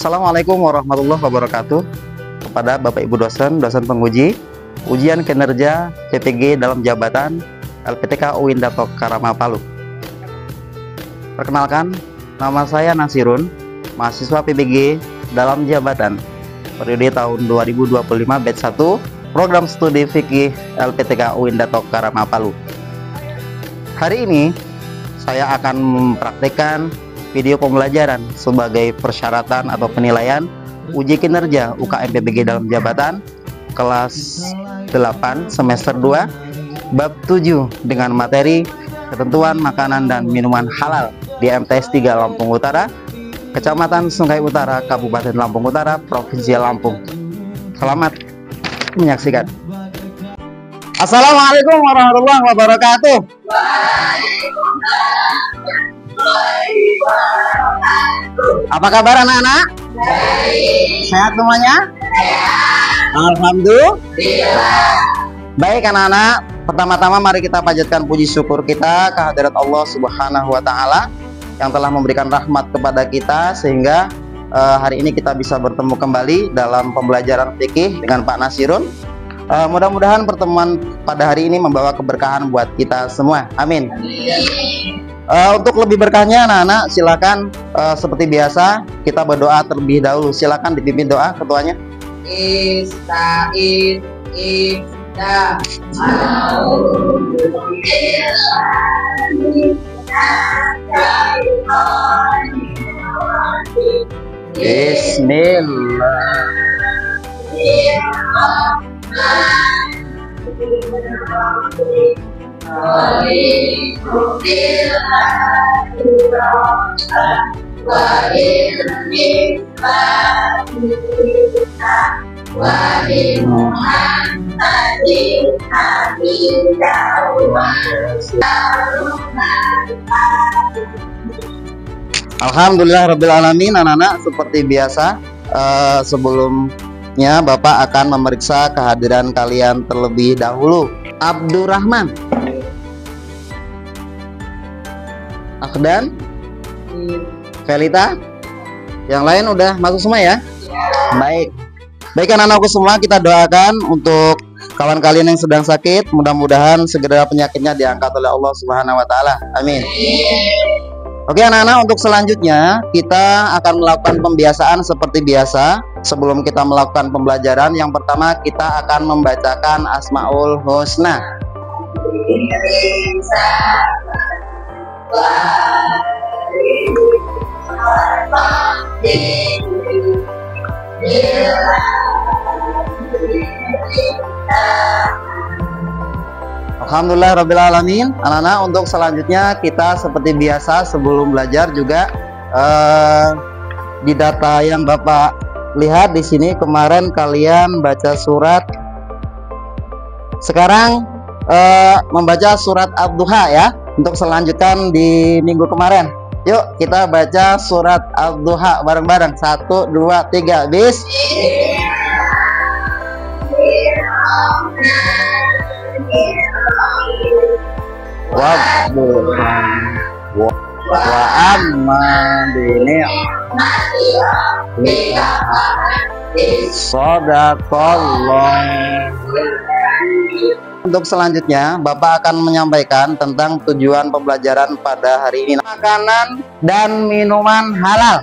Assalamualaikum warahmatullahi wabarakatuh. Kepada Bapak Ibu dosen penguji ujian kinerja PPG dalam jabatan LPTK UIN Dato Karama Palu. Perkenalkan, nama saya Nasirun, mahasiswa PPG dalam jabatan periode tahun 2025 batch 1 program studi fikih LPTK UIN Dato Karama Palu. Hari ini saya akan mempraktikkan video pembelajaran sebagai persyaratan atau penilaian uji kinerja UKM PPG dalam jabatan kelas 8 semester 2 bab 7 dengan materi ketentuan makanan dan minuman halal di MTS 3 Lampung Utara, Kecamatan Sungai Utara, Kabupaten Lampung Utara, Provinsi Lampung. Selamat menyaksikan. Assalamualaikum warahmatullahi wabarakatuh. Apa kabar anak-anak? Sehat semuanya? Alhamdulillah. Baik anak-anak, pertama-tama mari kita panjatkan puji syukur kita kehadirat Allah Subhanahu wa Ta'ala yang telah memberikan rahmat kepada kita sehingga hari ini kita bisa bertemu kembali dalam pembelajaran fikih dengan Pak Nasirun. Mudah-mudahan pertemuan pada hari ini membawa keberkahan buat kita semua. Amin. Untuk lebih berkahnya anak-anak silakan seperti biasa kita berdoa terlebih dahulu. Silakan dipimpin doa ketuanya. Alhamdulillahirrabbilalamin. Anak-anak seperti biasa sebelumnya Bapak akan memeriksa kehadiran kalian terlebih dahulu. Abdurrahman, Akhdan, Felita, yang lain udah masuk semua ya? Baik. Baik anak-anakku semua, kita doakan untuk kawan kalian yang sedang sakit, mudah-mudahan segera penyakitnya diangkat oleh Allah Subhanahu wa Ta'ala. Amin. Oke anak-anak, untuk selanjutnya kita akan melakukan pembiasaan seperti biasa. Sebelum kita melakukan pembelajaran, yang pertama kita akan membacakan Asmaul Husna. Alhamdulillahirrabbilalamin. Anak-anak, untuk selanjutnya kita seperti biasa sebelum belajar juga di data yang Bapak lihat di sini kemarin kalian baca surat, sekarang membaca surat Ad-Duha ya. Untuk selanjutkan di minggu kemarin, yuk kita baca surat Ad-Duha bareng-bareng. 1, 2, 3 bis. Wa amma bini Shadaqallah. Untuk selanjutnya Bapak akan menyampaikan tentang tujuan pembelajaran pada hari ini. Makanan dan minuman halal.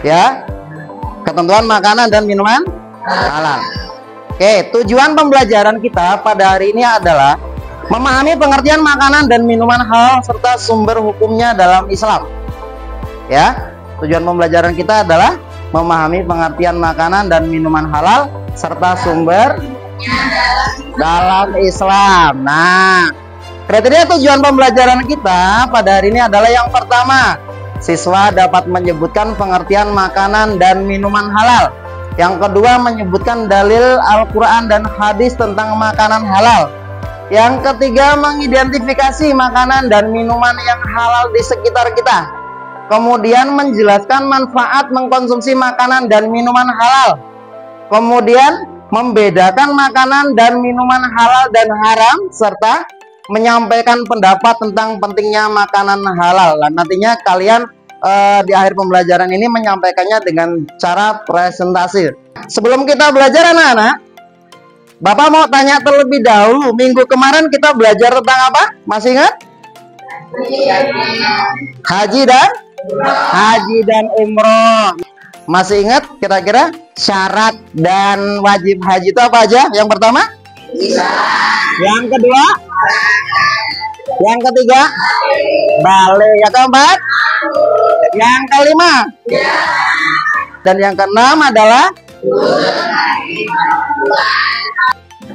Ya. Ketentuan makanan dan minuman halal. Oke, tujuan pembelajaran kita pada hari ini adalah memahami pengertian makanan dan minuman halal serta sumber hukumnya dalam Islam. Ya, tujuan pembelajaran kita adalah memahami pengertian makanan dan minuman halal serta sumber dalam Islam. Nah, kriteria tujuan pembelajaran kita pada hari ini adalah yang pertama, siswa dapat menyebutkan pengertian makanan dan minuman halal. Yang kedua, menyebutkan dalil Al-Quran dan hadis tentang makanan halal. Yang ketiga, mengidentifikasi makanan dan minuman yang halal di sekitar kita. Kemudian menjelaskan manfaat mengkonsumsi makanan dan minuman halal. Kemudian membedakan makanan dan minuman halal dan haram, serta menyampaikan pendapat tentang pentingnya makanan halal. Dan nantinya kalian di akhir pembelajaran ini menyampaikannya dengan cara presentasi. Sebelum kita belajar anak-anak, Bapak mau tanya terlebih dahulu, minggu kemarin kita belajar tentang apa? Masih ingat? Haji dan umroh. Masih ingat kira-kira syarat dan wajib haji itu apa aja? Yang pertama? Yang kedua? Yang ketiga? Balik. Yang keempat? Yang kelima? Dan yang keenam adalah?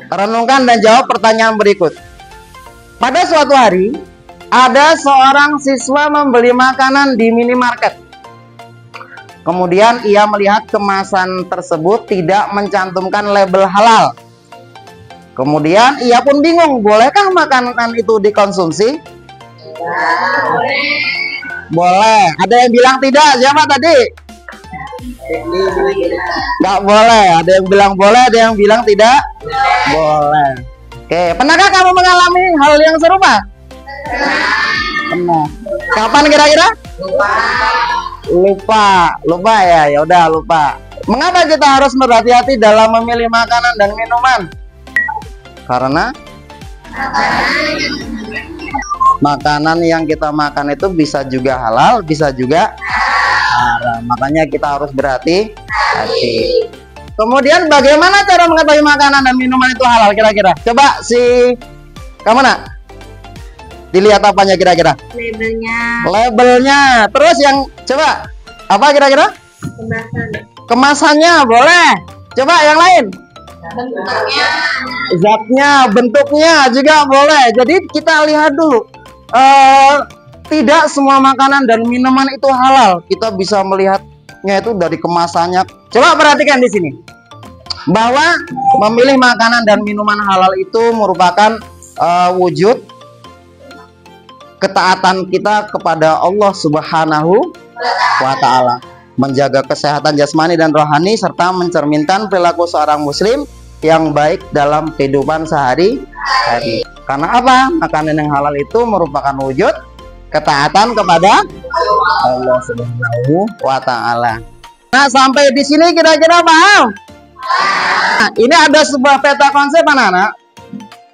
Renungkan dan jawab pertanyaan berikut. Pada suatu hari, ada seorang siswa membeli makanan di minimarket. Kemudian ia melihat kemasan tersebut tidak mencantumkan label halal. Kemudian ia pun bingung, bolehkah makanan itu dikonsumsi? Boleh. Ada yang bilang tidak. Siapa tadi? Nggak boleh. Ada yang bilang boleh, ada yang bilang tidak boleh. Oke, pernahkah kamu mengalami hal yang serupa? Pernah. Kapan kira-kira? Lupa ya. Ya udah lupa. Mengapa kita harus berhati-hati dalam memilih makanan dan minuman? Karena makanan yang kita makan itu bisa juga halal, bisa juga haram. Makanya kita harus berhati-hati. Kemudian bagaimana cara mengetahui makanan dan minuman itu halal kira-kira? Coba kamu nak, dilihat apanya kira-kira? Labelnya. Terus yang coba apa kira-kira? Kemasannya boleh. Coba yang lain? Zatnya, bentuknya juga boleh. Jadi kita lihat dulu. Tidak semua makanan dan minuman itu halal. Kita bisa melihatnya itu dari kemasannya. Coba perhatikan di sini bahwa memilih makanan dan minuman halal itu merupakan wujud ketaatan kita kepada Allah Subhanahu wa Ta'ala, menjaga kesehatan jasmani dan rohani serta mencerminkan perilaku seorang muslim yang baik dalam kehidupan sehari-hari. Karena apa? Makanan yang halal itu merupakan wujud ketaatan kepada Allah Subhanahu wa Ta'ala. Nah, sampai di sini kira-kira paham? Nah, ini ada sebuah peta konsep anak-anak.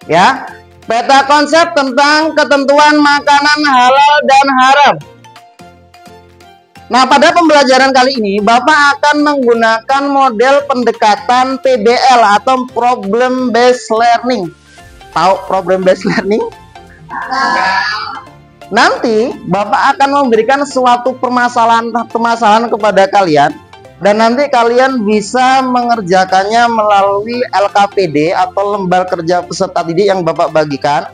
Ya, peta konsep tentang ketentuan makanan halal dan haram. Nah, pada pembelajaran kali ini Bapak akan menggunakan model pendekatan PBL atau Problem Based Learning. Tahu Problem Based Learning? Nanti Bapak akan memberikan suatu permasalahan kepada kalian, dan nanti kalian bisa mengerjakannya melalui LKPD atau lembar kerja peserta didik yang Bapak bagikan.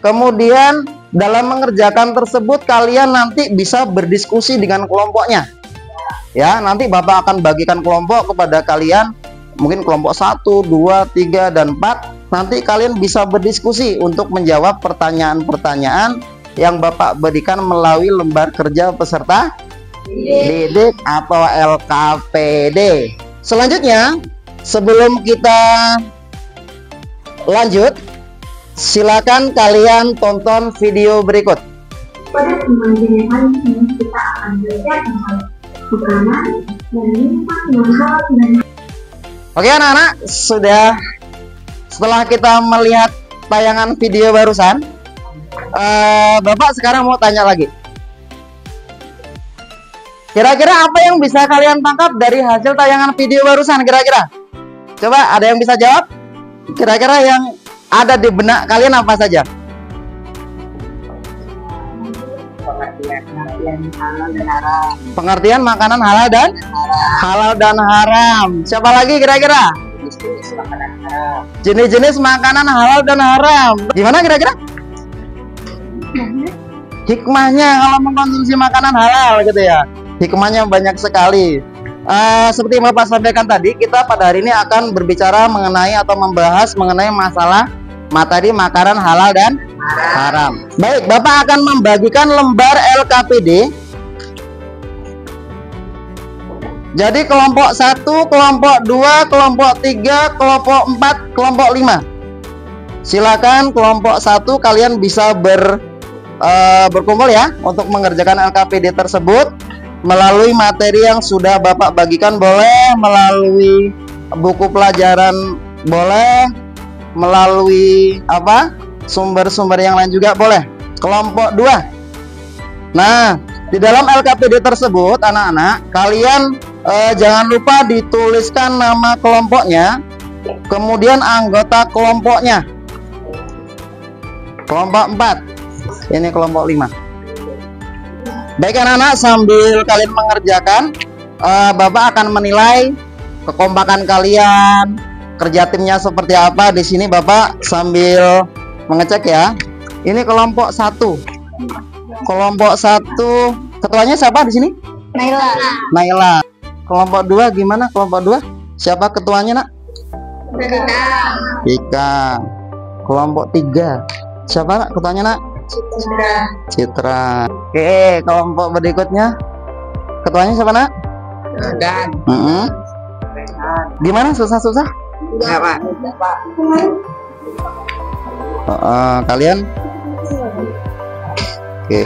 Kemudian dalam mengerjakan tersebut kalian nanti bisa berdiskusi dengan kelompoknya. Ya, nanti Bapak akan bagikan kelompok kepada kalian, mungkin kelompok 1, 2, 3, dan 4. Nanti kalian bisa berdiskusi untuk menjawab pertanyaan-pertanyaan yang Bapak berikan melalui lembar kerja peserta didik atau LKPD. Selanjutnya, sebelum kita lanjut, silakan kalian tonton video berikut. Pada pembelajaran ini kita akan belajar tentang makanan dan minuman yang halal dan. Oke anak-anak, setelah kita melihat tayangan video barusan, Bapak sekarang mau tanya lagi. Kira-kira apa yang bisa kalian tangkap dari hasil tayangan video barusan kira-kira? Coba ada yang bisa jawab? Kira-kira yang ada di benak kalian apa saja? Pengertian makanan halal dan haram. Siapa lagi kira-kira? Jenis-jenis makanan halal dan haram. Gimana kira-kira? Hikmahnya kalau mengkonsumsi makanan halal gitu ya. Hikmahnya banyak sekali. Seperti yang Bapak sampaikan tadi, kita pada hari ini akan berbicara mengenai atau membahas mengenai masalah materi makanan halal dan haram. Baik, Bapak akan membagikan lembar LKPD. Jadi kelompok 1, kelompok 2, kelompok 3, kelompok 4, kelompok 5. Silakan kelompok 1 kalian bisa berkumpul ya untuk mengerjakan LKPD tersebut. melalui materi yang sudah Bapak bagikan, boleh melalui buku pelajaran, boleh melalui sumber-sumber yang lain juga boleh. Kelompok 2. Nah, di dalam LKPD tersebut anak-anak, kalian jangan lupa dituliskan nama kelompoknya, kemudian anggota kelompoknya. Kelompok 4, ini kelompok 5. Baik anak-anak, sambil kalian mengerjakan, Bapak akan menilai kekompakan kalian, kerja timnya seperti apa. Di sini Bapak sambil mengecek ya. Ini kelompok 1. Kelompok 1, ketuanya siapa di sini? Naila. Kelompok 2 gimana? Kelompok 2 siapa ketuanya, Nak? Ika. Kelompok 3 siapa, Nak, ketuanya, Nak? Citra. Oke, kelompok berikutnya ketuanya siapa, Nak? Dan Gimana, susah-susah? enggak, Pak. Kalian? Oke.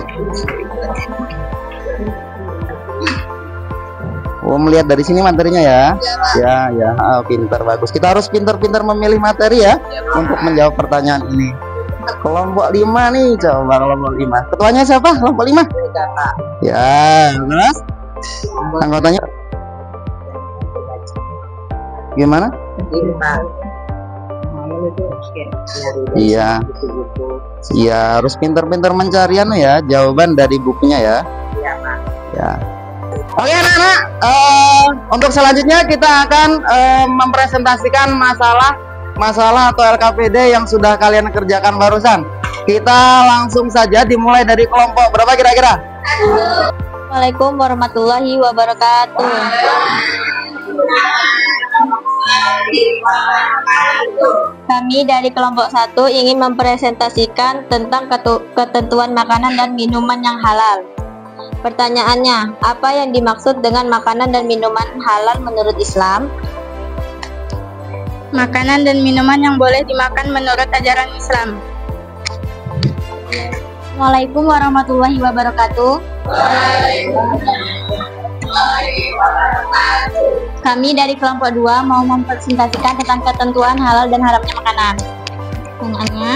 Oh, melihat dari sini materinya ya? Ya. Pintar, bagus. Kita harus pintar-pintar memilih materi ya, untuk menjawab pertanyaan ini. Kelompok 5 nih, coba kelompok 5. Ketuanya siapa? Kelompok 5? Ya, terus anggotanya gimana? Iya, harus pintar-pintar mencari ya jawaban dari bukunya ya. Ya. Oke anak-anak, untuk selanjutnya kita akan mempresentasikan masalah atau LKPD yang sudah kalian kerjakan barusan. Kita langsung saja dimulai dari kelompok berapa kira-kira? Assalamualaikum warahmatullahi wabarakatuh. Kami dari kelompok 1 ingin mempresentasikan tentang ketentuan makanan dan minuman yang halal. Pertanyaannya, apa yang dimaksud dengan makanan dan minuman halal menurut Islam? Makanan dan minuman yang boleh dimakan menurut ajaran Islam. Assalamualaikum warahmatullahi wabarakatuh. Kami dari kelompok 2 mau mempresentasikan tentang ketentuan halal dan haramnya makanan. Pertanyaannya,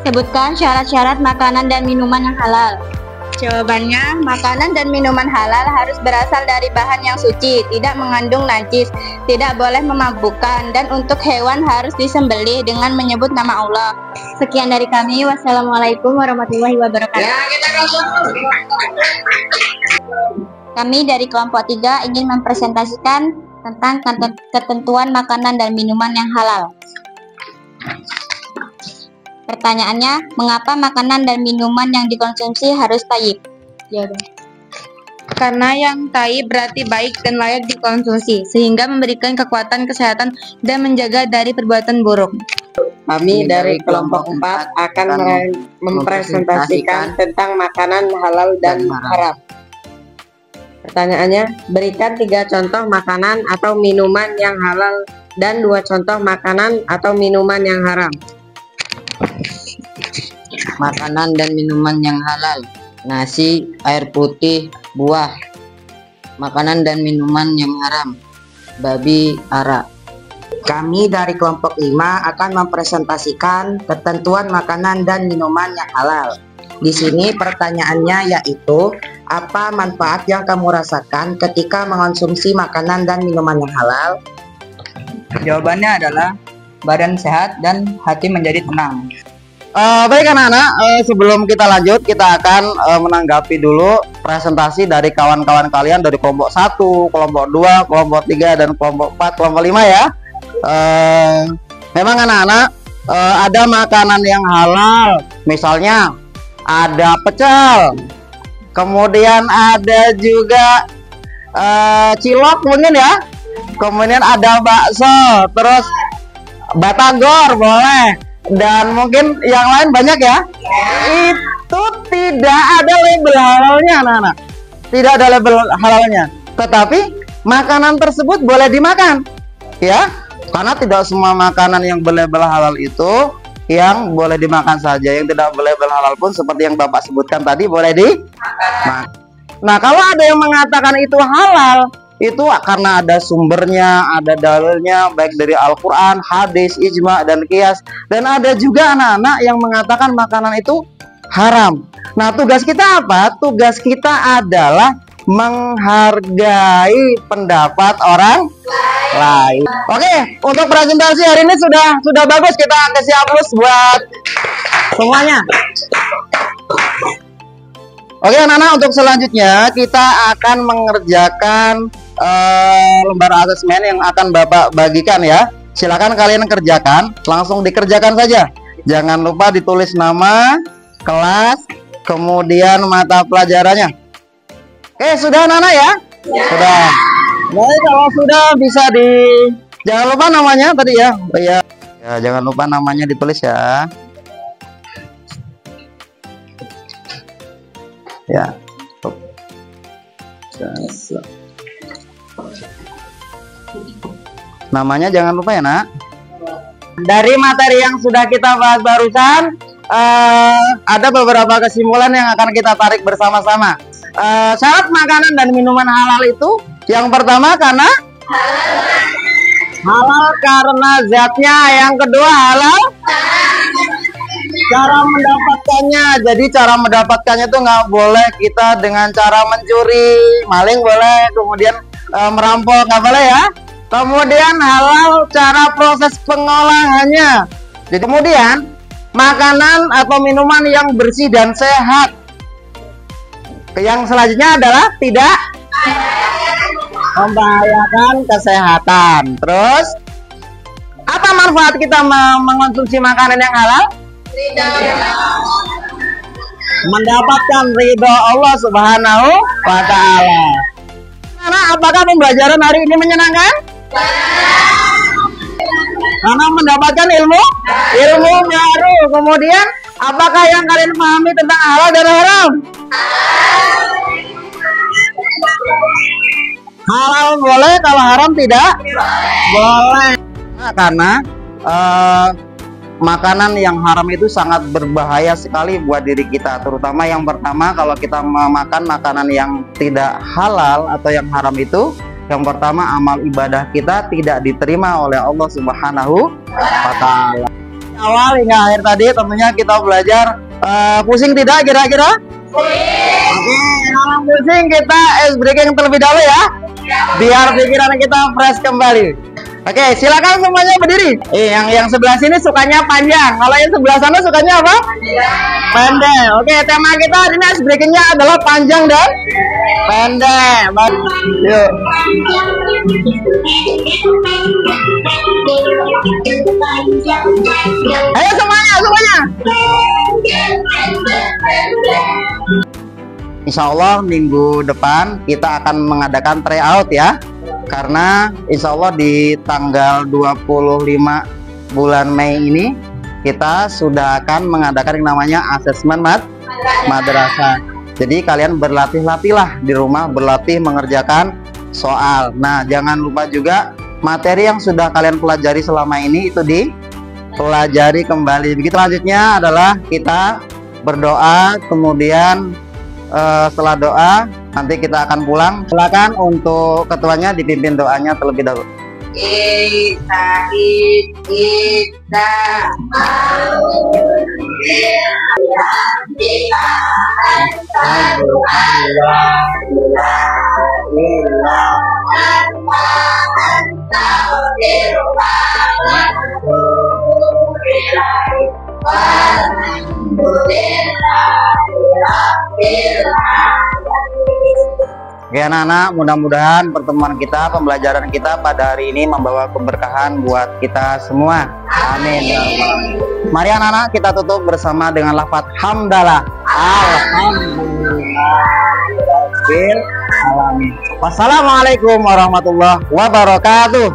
sebutkan syarat-syarat makanan dan minuman yang halal. Jawabannya, makanan dan minuman halal harus berasal dari bahan yang suci, tidak mengandung najis, tidak boleh memabukkan, dan untuk hewan harus disembelih dengan menyebut nama Allah. Sekian dari kami. Wassalamualaikum warahmatullahi wabarakatuh. Kami dari kelompok 3 ingin mempresentasikan tentang ketentuan makanan dan minuman yang halal. Pertanyaannya, mengapa makanan dan minuman yang dikonsumsi harus thayyib? Karena yang thayyib berarti baik dan layak dikonsumsi, sehingga memberikan kekuatan kesehatan dan menjaga dari perbuatan buruk. Kami dari kelompok 4 akan mempresentasikan tentang makanan halal dan haram. Pertanyaannya, berikan 3 contoh makanan atau minuman yang halal dan 2 contoh makanan atau minuman yang haram. Makanan dan minuman yang halal: nasi, air putih, buah. Makanan dan minuman yang haram: babi, arak. Kami dari kelompok 5 akan mempresentasikan ketentuan makanan dan minuman yang halal. Di sini pertanyaannya yaitu, apa manfaat yang kamu rasakan ketika mengonsumsi makanan dan minuman yang halal? Jawabannya adalah badan sehat dan hati menjadi tenang. Baik anak-anak, sebelum kita lanjut, kita akan menanggapi dulu presentasi dari kawan-kawan kalian dari kelompok 1, kelompok 2, kelompok 3, dan kelompok 4, kelompok 5 ya. Memang anak-anak, ada makanan yang halal, misalnya ada pecel, kemudian ada juga cilok mungkin ya, kemudian ada bakso, terus batagor boleh, dan mungkin yang lain banyak ya. Itu tidak ada label halalnya anak-anak, tidak ada label halalnya, tetapi makanan tersebut boleh dimakan ya, karena tidak semua makanan yang berlabel halal itu yang boleh dimakan saja, yang tidak berlabel halal pun seperti yang Bapak sebutkan tadi boleh dimakan. Nah, kalau ada yang mengatakan itu halal, itu karena ada sumbernya, ada dalilnya, baik dari Al-Quran, hadis, ijma, dan qiyas. Dan ada juga anak-anak yang mengatakan makanan itu haram. Nah, tugas kita apa? Tugas kita adalah menghargai pendapat orang lain. Oke, untuk presentasi hari ini sudah bagus. Kita kasih aplaus buat semuanya. Oke, anak-anak, untuk selanjutnya kita akan mengerjakan lembar asesmen yang akan Bapak bagikan ya. Silakan kalian kerjakan, langsung dikerjakan saja. Jangan lupa ditulis nama, kelas, kemudian mata pelajarannya. Oke, sudah anak-anak ya? Sudah. Baik, kalau sudah bisa jangan lupa namanya tadi ya. Ya, jangan lupa namanya ditulis ya. Ya. Namanya jangan lupa ya, Nak. Dari materi yang sudah kita bahas barusan, ada beberapa kesimpulan yang akan kita tarik bersama-sama. Syarat makanan dan minuman halal itu yang pertama karena halal karena zatnya, yang kedua halal cara mendapatkannya. Jadi cara mendapatkannya itu nggak boleh kita dengan cara mencuri, maling boleh, kemudian merampok nggak boleh ya. Kemudian halal cara proses pengolahannya. Jadi kemudian makanan atau minuman yang bersih dan sehat. Yang selanjutnya adalah tidak membahayakan kesehatan. Terus apa manfaat kita mengonsumsi makanan yang halal? Mendapatkan ridho Allah Subhanahu wa Ta'ala. Karena apakah pembelajaran hari ini menyenangkan? Karena mendapatkan ilmu baru. Kemudian apakah yang kalian pahami tentang halal dan haram? Halal boleh, kalau haram tidak boleh. Nah, karena makanan yang haram itu sangat berbahaya sekali buat diri kita. Terutama yang pertama, kalau kita memakan makanan yang tidak halal atau yang haram itu, yang pertama amal ibadah kita tidak diterima oleh Allah Subhanahu wa Ta'ala. Awal hingga akhir tadi tentunya kita belajar pusing tidak kira-kira? Oke, kalau pusing kita ice breaking terlebih dahulu ya, biar pikiran kita fresh kembali. Oke, silakan semuanya berdiri. Yang sebelah sini sukanya panjang, kalau yang sebelah sana sukanya apa? Pendek. Oke, tema kita hari ini ice breakingnya adalah panjang dan pendek. Yuk. Ayo semuanya. Insya Allah minggu depan kita akan mengadakan tryout ya. Karena insya Allah di tanggal 25 bulan Mei ini kita sudah akan mengadakan yang namanya asesmen madrasah. Jadi kalian berlatih-latihlah di rumah, berlatih mengerjakan soal. Nah, jangan lupa juga materi yang sudah kalian pelajari selama ini itu dipelajari kembali. Begitu selanjutnya adalah kita berdoa, kemudian setelah doa nanti kita akan pulang. Silakan untuk ketuanya dipimpin doanya terlebih dahulu. Oke anak-anak, mudah-mudahan pertemuan kita, pembelajaran kita pada hari ini membawa keberkahan buat kita semua. Amin. Mari anak-anak kita tutup bersama dengan lafaz hamdalah. Alhamdulillah. Wassalamualaikum warahmatullahi wabarakatuh.